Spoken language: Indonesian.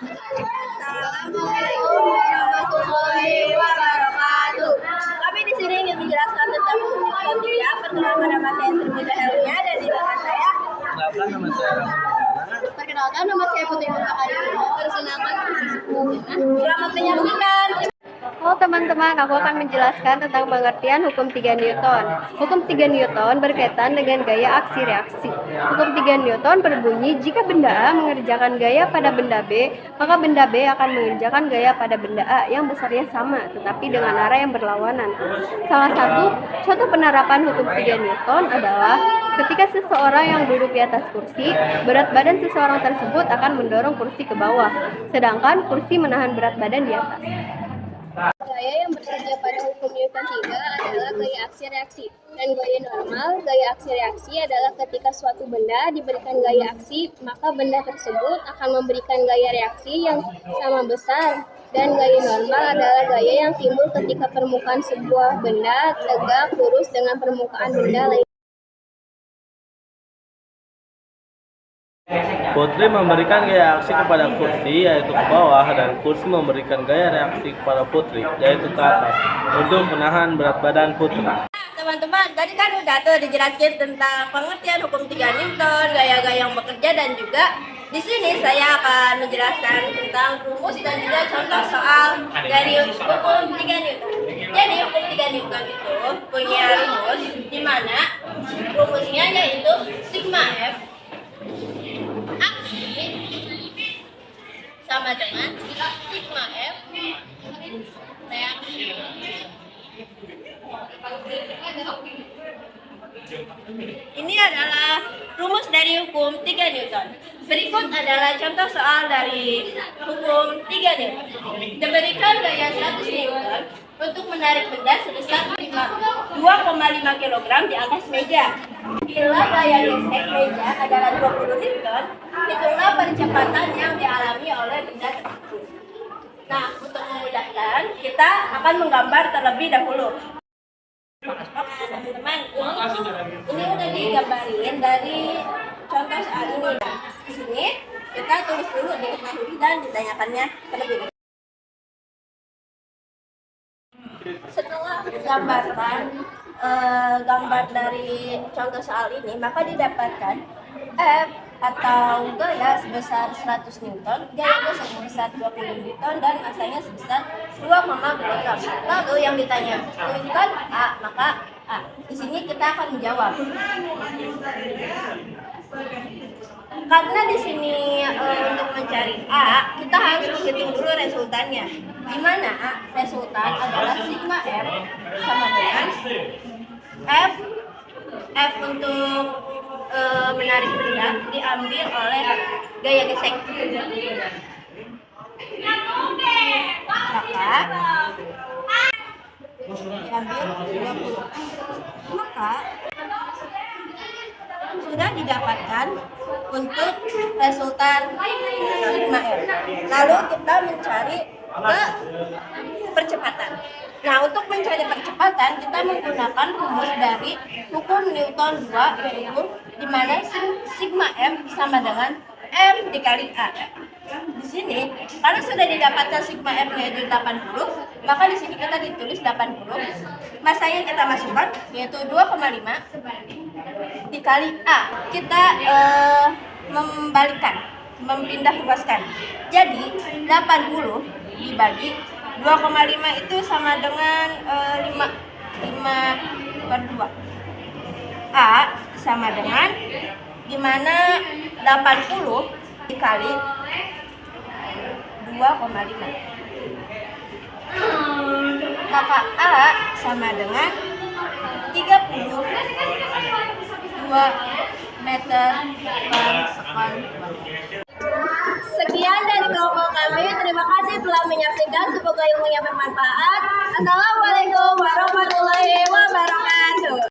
Assalamualaikum warahmatullahi wabarakatuh. Kami di sini ingin menjelaskan tentang hukum Newton 3. Perkenalkan, nama saya Sri Puja Helmiah dan di belakang saya. Perkenalkan, nama saya Ramon. Perkenalkan, nama saya Putri Nurhayati. Perkenalkan, selamat menyaksikan. Halo teman-teman, aku akan menjelaskan tentang pengertian hukum 3 Newton. Hukum 3 Newton berkaitan dengan gaya aksi-reaksi. Hukum 3 Newton berbunyi, jika benda A mengerjakan gaya pada benda B, maka benda B akan mengerjakan gaya pada benda A yang besarnya sama, tetapi dengan arah yang berlawanan. Salah satu contoh penerapan hukum 3 Newton adalah ketika seseorang yang duduk di atas kursi, berat badan seseorang tersebut akan mendorong kursi ke bawah, sedangkan kursi menahan berat badan di atas. Gaya yang bekerja pada hukum Newton 3 adalah gaya aksi-reaksi. Dan gaya normal, gaya aksi-reaksi adalah ketika suatu benda diberikan gaya aksi, maka benda tersebut akan memberikan gaya reaksi yang sama besar. Dan gaya normal adalah gaya yang timbul ketika permukaan sebuah benda tegak lurus dengan permukaan benda lain. Putri memberikan gaya aksi kepada kursi, yaitu ke bawah, dan kursi memberikan gaya reaksi kepada Putri, yaitu ke atas, untuk menahan berat badan Putri. Teman-teman, tadi kan udah tuh dijelaskan tentang pengertian hukum 3 Newton, gaya-gaya yang bekerja, dan juga di sini saya akan menjelaskan tentang rumus dan juga contoh soal dari hukum 3 Newton. Jadi hukum 3 Newton itu punya rumus di mana rumusnya yaitu sigma F aksi sama dengan sigma F reaksi. Ini adalah rumus dari hukum 3 Newton. Berikut adalah contoh soal dari hukum 3 Newton. Diberikan gaya 100 Newton untuk menarik benda sebesar 2,5 kg di atas meja. Bila gaya gesek meja adalah 20 Newton, hitunglah percepatan yang dialami oleh benda tersebut. Nah, untuk memudahkan, kita akan menggambar terlebih dahulu. Teman-teman, ini udah digambarin dari contoh soal ini. Nah, di sini kita tulis dulu diketahui dan ditanyakannya terlebih dahulu. Setelah menggambarkan gambar dari contoh soal ini, maka didapatkan F atau gaya sebesar 100 Newton, gaya sebesar 20 Newton, dan masanya sebesar 2,5 kg. Lalu yang ditanya, tuliskan A, maka A. Di sini kita akan menjawab. Karena di sini untuk mencari A, kita harus menghitung dulu resultannya. Di mana resultan adalah sigma F sama dengan F untuk menarik benda diambil oleh gaya gesek. Maka diambil 20. Maka sudah didapatkan untuk resultan sigma F. Lalu kita mencari ke percepatan. Nah, untuk mencari percepatan kita menggunakan rumus dari hukum Newton 2, yaitu di mana sigma F sama dengan M dikali A. Di sini kalau sudah didapatkan sigma F yaitu 80, maka di sini kita ditulis 80. Masanya kita masukkan yaitu 2,5 dikali A. Kita mempindah luaskan. Jadi 80 dibagi 2,5 itu sama dengan 5/2. A sama dengan dimana 80 dikali 2,5. Maka A sama dengan 32 meter per sekon. Sekian dari kelompok kami. Terima kasih telah menyaksikan. Semoga ilmunya bermanfaat. Assalamualaikum warahmatullahi wabarakatuh.